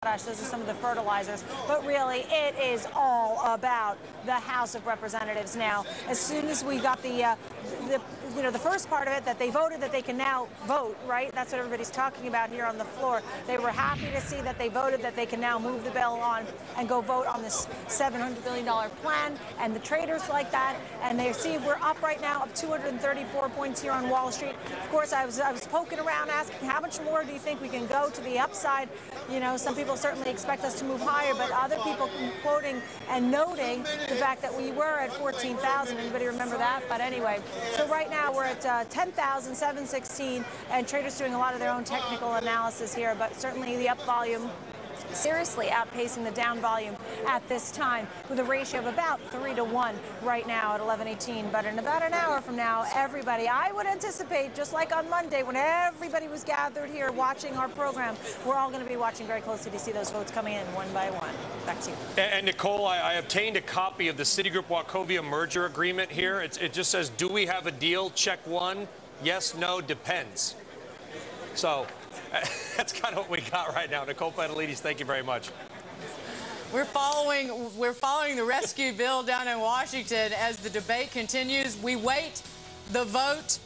Those are some of the fertilizers, but really it is all about the House of Representatives now. As soon as we got the first part of it, that they voted that they can now vote, right? That's what everybody's talking about here on the floor. They were happy to see that they voted that they can now move the bill on and go vote on this $700 billion plan, and the traders like that, and they see we're up right now, up 234 points here on Wall Street. Of course, I was poking around asking how much more do you think we can go to the upside? You know, some people certainly expect us to move higher, but other people quoting and noting the fact that we were at 14,000. Anybody remember that? But anyway, so right now we're at 10,716, and traders doing a lot of their own technical analysis here, but certainly the up volume seriously outpacing the down volume at this time, with a ratio of about 3-to-1 right now at 11:18. But in about an hour from now, everybody, I would anticipate, just like on Monday when everybody was gathered here watching our program, we're all going to be watching very closely to see those votes coming in one by one. Back to you. And Nicole, I obtained a copy of the Citigroup-Wachovia merger agreement here. It just says, do we have a deal? Check one. Yes, no, depends. So that's kind of what we got right now. Nicole Pantelidis, thank you very much. We're following the rescue bill down in Washington as the debate continues. We wait the vote,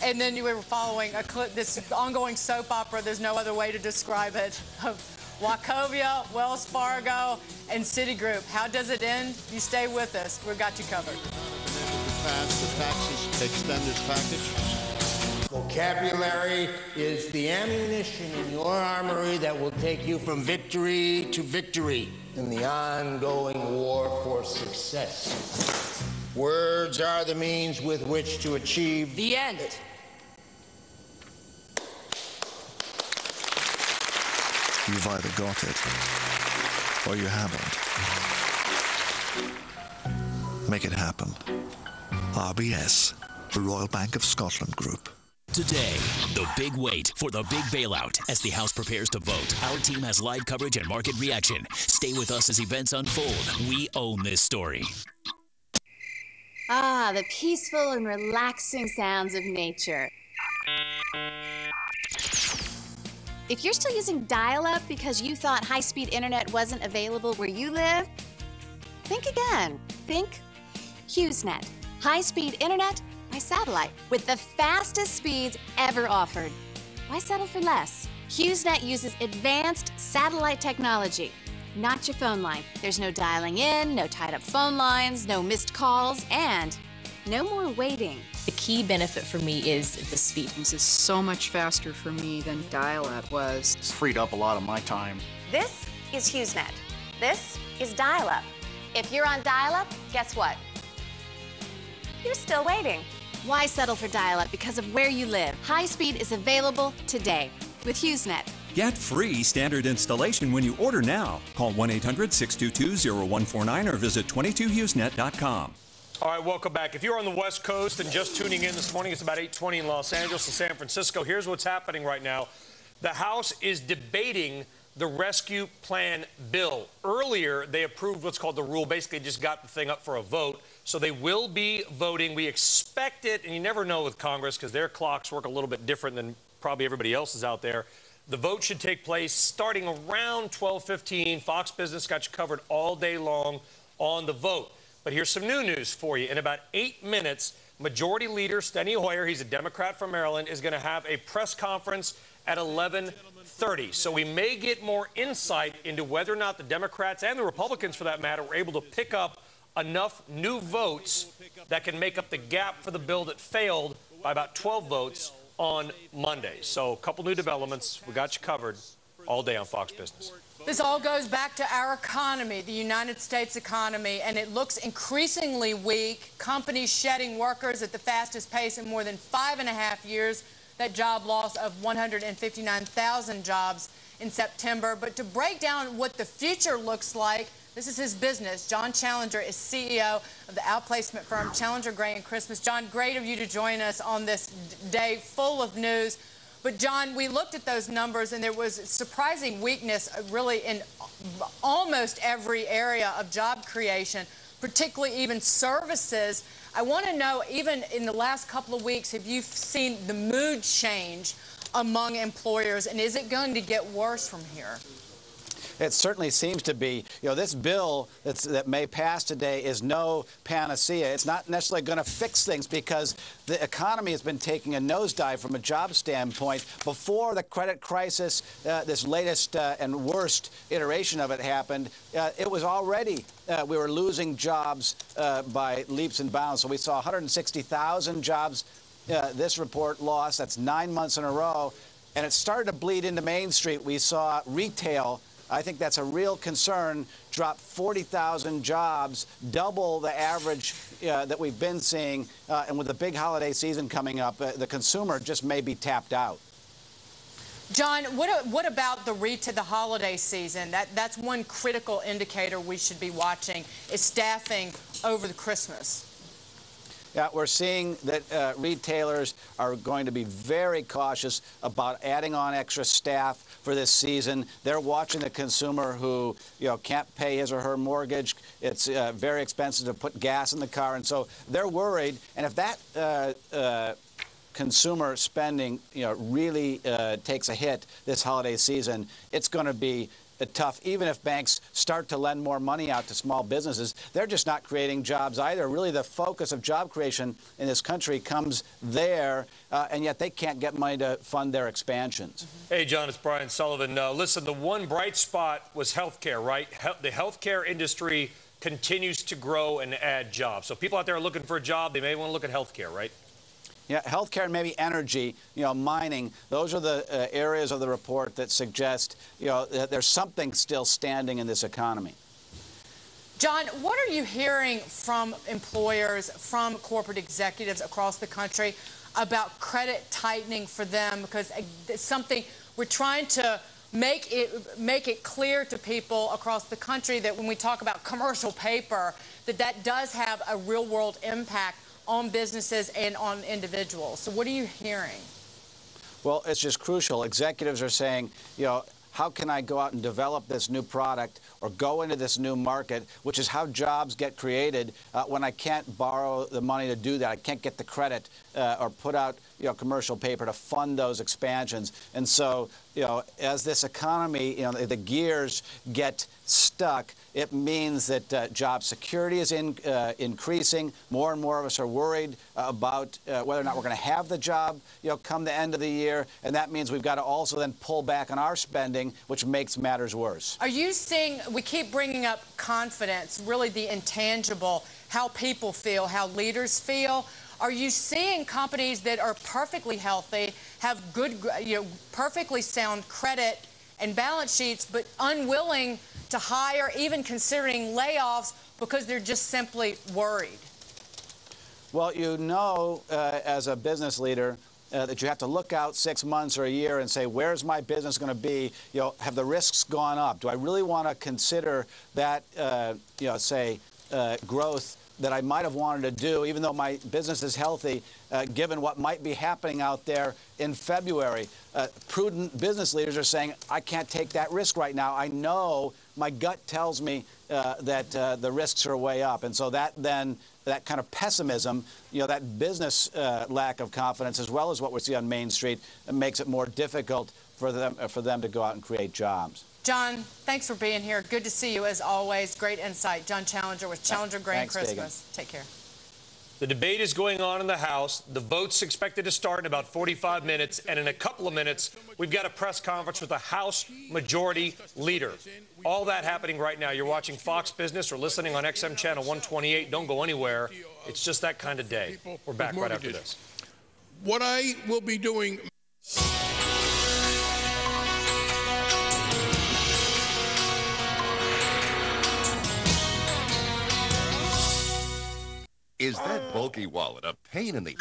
and then we're following this ongoing soap opera. There's no other way to describe it. Of Wachovia, Wells Fargo, and Citigroup. How does it end? You stay with us. We've got you covered. Pass the taxes extended package. Vocabulary is the ammunition in your armory that will take you from victory to victory in the ongoing war for success. Words are the means with which to achieve the end. You've either got it or you haven't. Make it happen. RBS, the Royal Bank of Scotland Group. Today, the big wait for the big bailout as the House prepares to vote. Our team has live coverage and market reaction. Stay with us as events unfold. We own this story. Ah, the peaceful and relaxing sounds of nature. If you're still using dial-up because you thought high-speed internet wasn't available where you live, think again. Think HughesNet. High-speed internet by satellite with the fastest speeds ever offered. Why settle for less? HughesNet uses advanced satellite technology, not your phone line. There's no dialing in, no tied-up phone lines, no missed calls, and no more waiting. The key benefit for me is the speed. This is so much faster for me than dial-up was. It's freed up a lot of my time. This is HughesNet. This is dial-up. If you're on dial-up, guess what? You're still waiting. Why settle for dial-up because of where you live? High speed is available today with HughesNet. Get free standard installation when you order now. Call 1-800-622-0149 or visit 22hughesnet.com. All right, welcome back. If you're on the West Coast and just tuning in this morning, it's about 8:20 in Los Angeles and San Francisco. Here's what's happening right now. The House is debating the rescue plan bill. Earlier, they approved what's called the rule. Basically, just got the thing up for a vote. So they will be voting. We expect it, and you never know with Congress because their clocks work a little bit different than probably everybody else's out there. The vote should take place starting around 12:15. Fox Business got you covered all day long on the vote. But here's some new news for you. In about 8 minutes, Majority Leader Steny Hoyer, he's a Democrat from Maryland, is going to have a press conference at 11:30. So we may get more insight into whether or not the Democrats and the Republicans, for that matter, were able to pick up enough new votes that can make up the gap for the bill that failed by about 12 votes on Monday. So a couple new developments. We got you covered all day on Fox Business. This all goes back to our economy, the United States economy, and it looks increasingly weak. Companies shedding workers at the fastest pace in more than 5.5 years. That job loss of 159,000 jobs in September. But to break down what the future looks like, this is his business. John Challenger is CEO of the outplacement firm Challenger Gray and Christmas. John, great of you to join us on this day full of news. But, John, we looked at those numbers, and there was surprising weakness really in almost every area of job creation, particularly even services. I want to know, even in the last couple of weeks, have you seen the mood change among employers, and is it going to get worse from here? It certainly seems to be. This bill that may pass today is no panacea. It's not necessarily going to fix things because the economy has been taking a nosedive from a job standpoint. Before the credit crisis, this latest and worst iteration of it happened, it was already we were losing jobs by leaps and bounds. So we saw 160,000 jobs this report lost. That's 9 months in a row. And it started to bleed into Main Street. We saw retail. I think that's a real concern. Drop 40,000 jobs, double the average that we've been seeing. And with the big holiday season coming up, the consumer just may be tapped out. John, what about the holiday season? That's one critical indicator we should be watching is staffing over the Christmas. Yeah, we're seeing that retailers are going to be very cautious about adding on extra staff for this season. They're watching the consumer who, can't pay his or her mortgage. It's very expensive to put gas in the car, and so they're worried. And if that consumer spending, really takes a hit this holiday season, it's going to be tough. Even if banks start to lend more money out to small businesses, they're just not creating jobs either. Really, the focus of job creation in this country comes there, and yet they can't get money to fund their expansions. Hey, John, it's Brian Sullivan. Listen, the one bright spot was healthcare, right? The healthcare industry continues to grow and add jobs. So people out there are looking for a job. They may want to look at healthcare, right? Yeah, healthcare and maybe energy, mining. Those are the areas of the report that suggest, that there's something still standing in this economy. John, what are you hearing from employers, from corporate executives across the country about credit tightening for them? Because it's something we're trying to make it clear to people across the country that when we talk about commercial paper, that does have a real-world impact on businesses and on individuals. So what are you hearing? Well, it's just crucial. Executives are saying, how can I go out and develop this new product or go into this new market, which is how jobs get created, when I can't borrow the money to do that. I can't get the credit or put out commercial paper to fund those expansions. And so, as this economy, the gears get stuck, it means that job security is increasing. More and more of us are worried about whether or not we're going to have the job, come the end of the year. And that means we've got to also then pull back on our spending, which makes matters worse. Are you seeing, we keep bringing up confidence, really the intangible, how people feel, how leaders feel. Are you seeing companies that are perfectly healthy, have good, perfectly sound credit and balance sheets, but unwilling to hire, even considering layoffs because they're just simply worried? Well, as a business leader, that you have to look out 6 months or a year and say, where's my business going to be? Have the risks gone up? Do I really want to consider that, growth that I might have wanted to do, even though my business is healthy, given what might be happening out there in February? Prudent business leaders are saying, I can't take that risk right now. I know my gut tells me that the risks are way up. And so that kind of pessimism, that business lack of confidence, as well as what we see on Main Street, makes it more difficult for them to go out and create jobs. John, thanks for being here. Good to see you as always. Great insight. John Challenger with Challenger Grand Christmas. Take care. The debate is going on in the House. The vote's expected to start in about 45 minutes. And in a couple of minutes, we've got a press conference with the House Majority Leader. All that happening right now. You're watching Fox Business or listening on XM Channel 128. Don't go anywhere. It's just that kind of day. We're back right after this. What I will be doing... Is that bulky wallet a pain in the...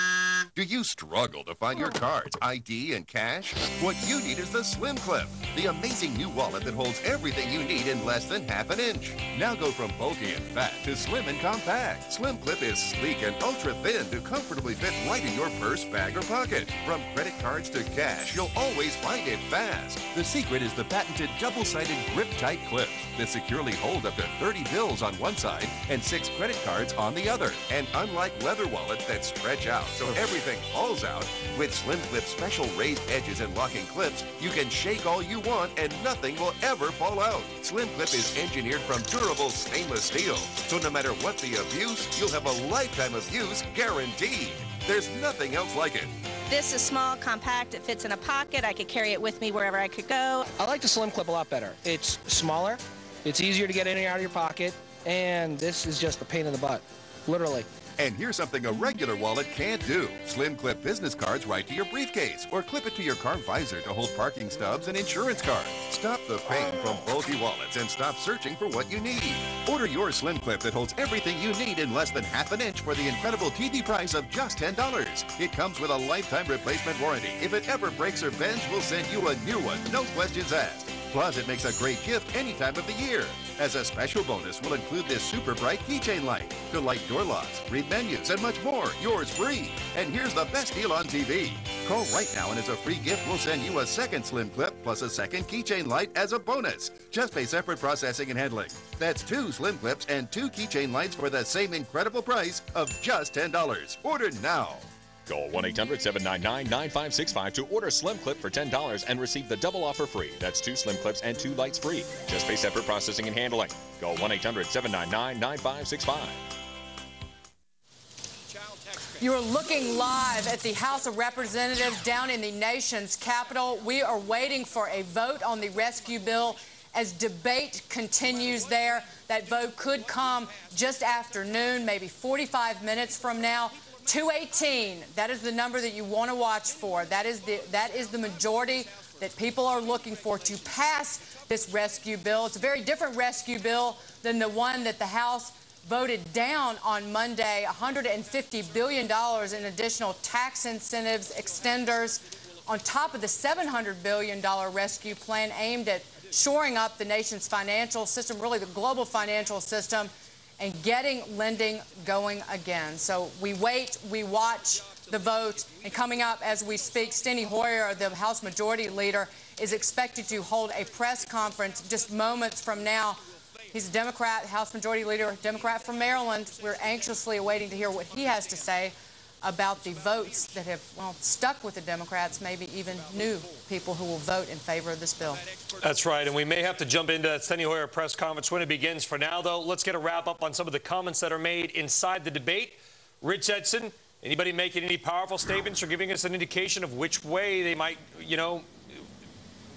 Do you struggle to find your cards, ID, and cash? What you need is the Slim Clip, the amazing new wallet that holds everything you need in less than half an inch. Now go from bulky and fat to slim and compact. Slim Clip is sleek and ultra thin to comfortably fit right in your purse, bag, or pocket. From credit cards to cash, you'll always find it fast. The secret is the patented double-sided grip-tight clip that securely hold up to 30 bills on one side and 6 credit cards on the other. And unlike leather wallets that stretch out so everything everything falls out. With Slim Clip's special raised edges and locking clips, you can shake all you want and nothing will ever fall out. Slim Clip is engineered from durable stainless steel, so no matter what the abuse, you'll have a lifetime of use guaranteed. There's nothing else like it. This is small, compact, it fits in a pocket. I could carry it with me wherever I could go. I like the Slim Clip a lot better. It's smaller, it's easier to get in and out of your pocket, and this is just a pain in the butt, literally. And here's something a regular wallet can't do. Slim Clip business cards right to your briefcase, or clip it to your car visor to hold parking stubs and insurance cards. Stop the pain from bulky wallets and stop searching for what you need. Order your Slim Clip that holds everything you need in less than half an inch for the incredible TV price of just $10. It comes with a lifetime replacement warranty. If it ever breaks or bends, we'll send you a new one, no questions asked. Plus, it makes a great gift any time of the year. As a special bonus, we'll include this super bright keychain light to light door locks, read menus, and much more. Yours free. And here's the best deal on TV. Call right now, and as a free gift, we'll send you a second Slim Clip plus a second keychain light as a bonus. Just pay separate processing and handling. That's 2 Slim Clips and 2 keychain lights for the same incredible price of just $10. Order now. Call 1-800-799-9565 to order Slim Clip for $10 and receive the double offer free. That's 2 Slim Clips and 2 lights free. Just pay separate processing and handling. Call 1-800-799-9565. You are looking live at the House of Representatives down in the nation's capital. We are waiting for a vote on the rescue bill as debate continues there. That vote could come just after noon, maybe 45 minutes from now. 218, that is the number that you want to watch for. That is the majority that people are looking for to pass this rescue bill. It's a very different rescue bill than the one that the House voted down on Monday. $150 billion in additional tax incentives, extenders, on top of the $700 billion rescue plan aimed at shoring up the nation's financial system, really the global financial system, and getting lending going again. So we wait, we watch the vote, and coming up as we speak, Steny Hoyer, the House Majority Leader, is expected to hold a press conference just moments from now. He's a Democrat, House Majority Leader, Democrat from Maryland. We're anxiously awaiting to hear what he has to say about the votes that have, well, stuck with the Democrats, maybe even new people who will vote in favor of this bill. That's right, and we may have to jump into that Steny Hoyer press conference when it begins. For now, though, let's get a wrap-up on some of the comments that are made inside the debate. Rich Edson, anybody making any powerful statements or giving us an indication of which way they might,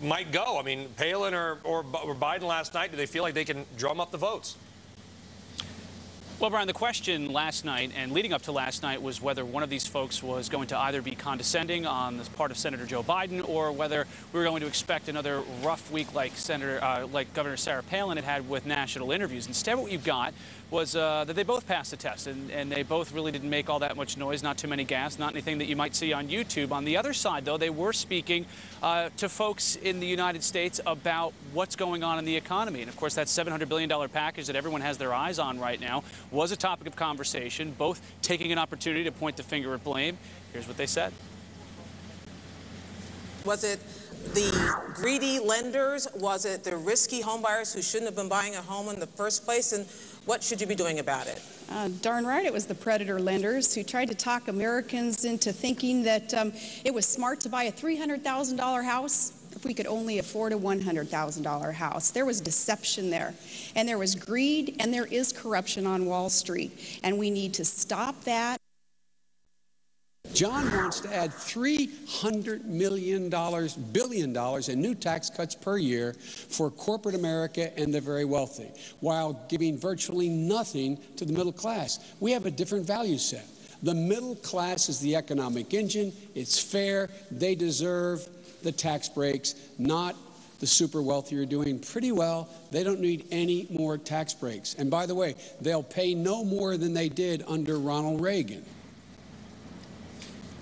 might go? I mean, Palin or Biden last night, do they feel like they can drum up the votes? Well, Brian, the question last night and leading up to last night was whether one of these folks was going to either be condescending on the part of Senator Joe Biden or whether we were going to expect another rough week like Governor Sarah Palin had with national interviews. Instead, what you got was that they both passed the test, and they both really didn't make all that much noise, not too many gaffes, not anything that you might see on YouTube. On the other side, though, they were speaking to folks in the United States about what's going on in the economy. And, of course, that $700 billion package that everyone has their eyes on right now was a topic of conversation, both taking an opportunity to point the finger at blame. Here's what they said. Was it the greedy lenders? Was it the risky homebuyers who shouldn't have been buying a home in the first place? And what should you be doing about it? Darn right it was the predator lenders who tried to talk Americans into thinking that it was smart to buy a $300,000 house if we could only afford a $100,000 house. There was deception there, and there was greed, and there is corruption on Wall Street, and we need to stop that. John wants to add $300 billion in new tax cuts per year for corporate America and the very wealthy, while giving virtually nothing to the middle class. We have a different value set. The middle class is the economic engine. It's fair. They deserve the tax breaks, not the super wealthy are doing pretty well. They don't need any more tax breaks. And by the way, they'll pay no more than they did under Ronald Reagan.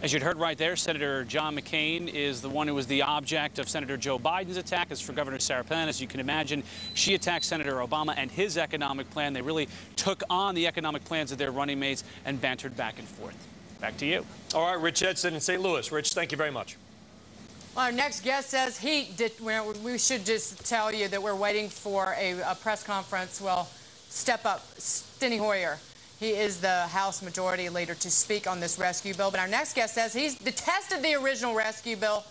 As you'd heard right there, Senator John McCain is the one who was the object of Senator Joe Biden's attack. As for Governor Sarah Palin, as you can imagine, she attacked Senator Obama and his economic plan. They really took on the economic plans of their running mates and bantered back and forth. Back to you. All right, Rich Edson in St. Louis. Rich, thank you very much. Well, our next guest says we should just tell you that we're waiting for a press conference. Well, step up, Steny Hoyer. He is the House Majority Leader to speak on this rescue bill. But our next guest says he's detested the original rescue bill,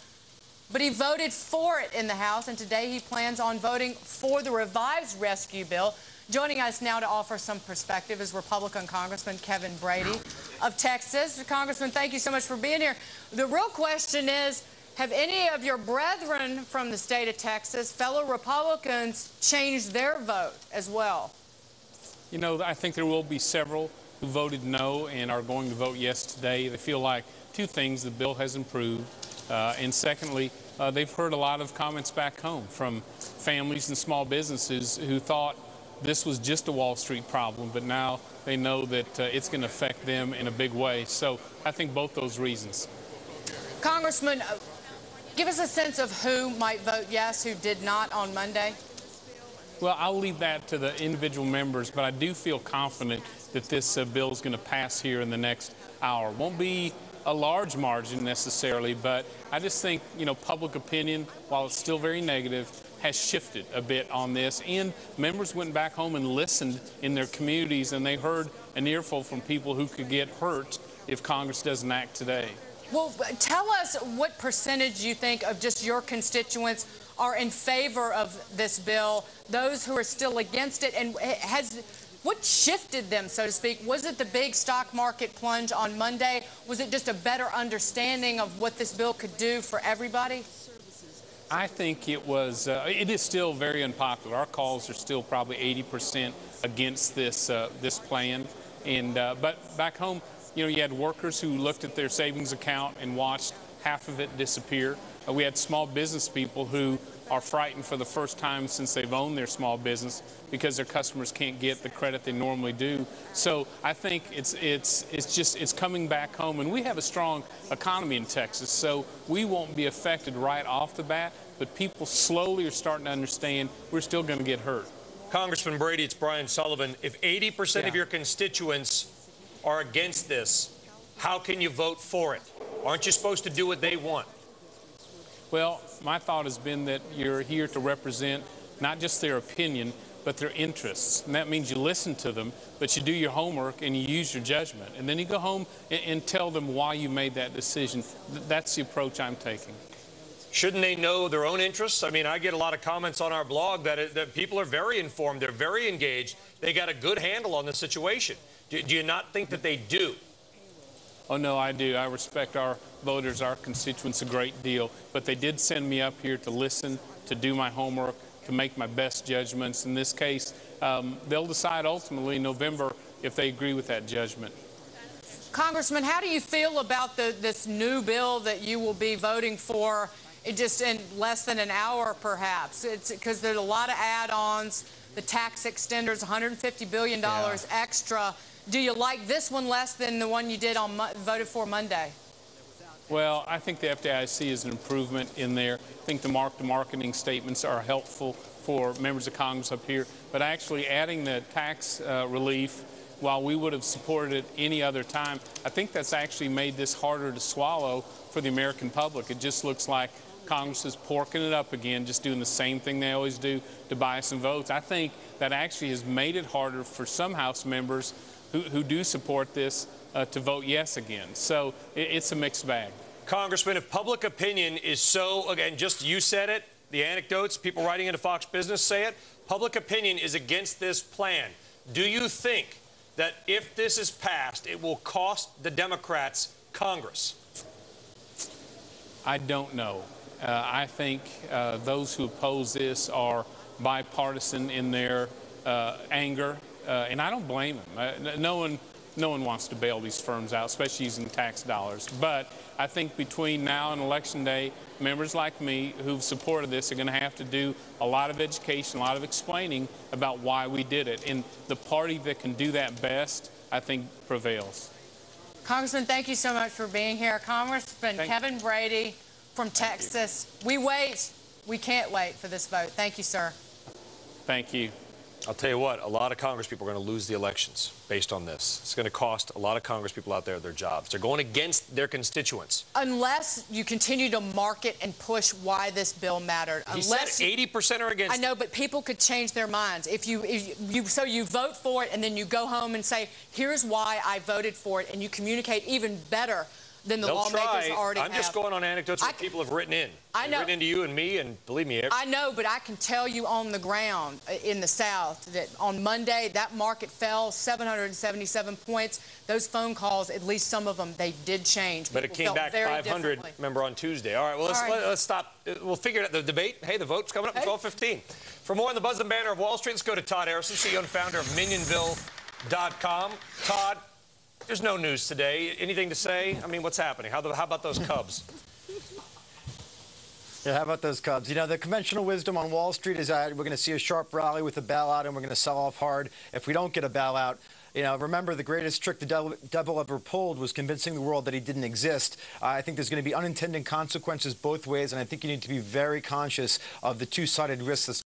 but he voted for it in the House, and today he plans on voting for the revised rescue bill. Joining us now to offer some perspective is Republican Congressman Kevin Brady of Texas. Congressman, thank you so much for being here. The real question is, have any of your brethren from the state of Texas, fellow Republicans, changed their vote as well? You know, I think there will be several who voted no and are going to vote yes today. They feel like two things: the bill has improved, and secondly, they've heard a lot of comments back home from families and small businesses who thought this was just a Wall Street problem, but now they know that it's going to affect them in a big way. So I think both those reasons. Congressman, give us a sense of who might vote yes, who did not on Monday. Well, I'll leave that to the individual members, but I do feel confident that this bill is going to pass here in the next hour. Won't be a large margin necessarily, but I just think, you know, public opinion, while it's still very negative, has shifted a bit on this. And members went back home and listened in their communities, and they heard an earful from people who could get hurt if Congress doesn't act today. Well, tell us what percentage you think of just your constituents are in favor of this bill, those who are still against it, and what shifted them, so to speak? Was it the big stock market plunge on Monday? Was it just a better understanding of what this bill could do for everybody? I think it was, it is still very unpopular. Our calls are still probably 80% against this plan. And, but back home, you know, you had workers who looked at their savings account and watched half of it disappear. We had small business people who are frightened for the first time since they've owned their small business because their customers can't get the credit they normally do. So I think it's coming back home, and we have a strong economy in Texas, so we won't be affected right off the bat, but people slowly are starting to understand we're still going to get hurt. Congressman Brady, it's Brian Sullivan. If 80% of your constituents are against this, how can you vote for it? Aren't you supposed to do what they want? Well, my thought has been that you're here to represent not just their opinion, but their interests. And that means you listen to them, but you do your homework and you use your judgment. And then you go home and tell them why you made that decision. That's the approach I'm taking. Shouldn't they know their own interests? I mean, I get a lot of comments on our blog that people are very informed, they're very engaged, they got a good handle on the situation. Do you not think that they do? Oh, no, I do. I respect our voters, our constituents a great deal. But they did send me up here to listen, to do my homework, to make my best judgments. In this case, they'll decide ultimately in November if they agree with that judgment. Congressman, how do you feel about this new bill that you will be voting for just in less than an hour, perhaps? It's because there's a lot of add-ons, the tax extenders, $150 billion extra. Do you like this one less than the one you did on voted for Monday? Well, I think the FDIC is an improvement in there. I think the marketing statements are helpful for members of Congress up here. But actually adding the tax relief, while we would have supported it any other time, I think that's actually made this harder to swallow for the American public. It just looks like Congress is porking it up again, just doing the same thing they always do to buy some votes. I think that actually has made it harder for some House members who do support this to vote yes again. So it's a mixed bag. Congressman, if public opinion is so, again, just you said it, the anecdotes, people writing into Fox Business say it, public opinion is against this plan. Do you think that if this is passed, it will cost the Democrats Congress? I don't know. I think those who oppose this are bipartisan in their anger. And I don't blame them. No one wants to bail these firms out, especially using tax dollars. But I think between now and Election Day, members like me who've supported this are going to have to do a lot of education, a lot of explaining about why we did it. And the party that can do that best, I think, prevails. Congressman, thank you so much for being here. Congressman Kevin Brady from Texas. We wait. We can't wait for this vote. Thank you, sir. Thank you. I'll tell you what, a lot of Congress people are going to lose the elections based on this. It's going to cost a lot of Congress people out there their jobs. They're going against their constituents. Unless you continue to market and push why this bill mattered. He said 80% are against it. I know, but people could change their minds. If you vote for it and then you go home and say, here's why I voted for it, and you communicate even better than the lawmakers already have. I'm just going on anecdotes that people have written in. I know. They've written into you and me, and believe me. I know, but I can tell you on the ground in the South that on Monday, that market fell 777 points. Those phone calls, at least some of them, they did change. But it came back 500, remember, on Tuesday. All right, well, let's stop. We'll figure it out. The debate, hey, the vote's coming up at 12:15. For more on the buzz and banner of Wall Street, let's go to Todd Harrison, CEO and founder of Minionville.com. Todd, there's no news today. Anything to say? I mean, what's happening? How about those Cubs? Yeah, how about those Cubs? You know, the conventional wisdom on Wall Street is that we're going to see a sharp rally with a bailout, and we're going to sell off hard if we don't get a bailout. You know, remember, the greatest trick the devil ever pulled was convincing the world that he didn't exist. I think there's going to be unintended consequences both ways, and I think you need to be very conscious of the two-sided risks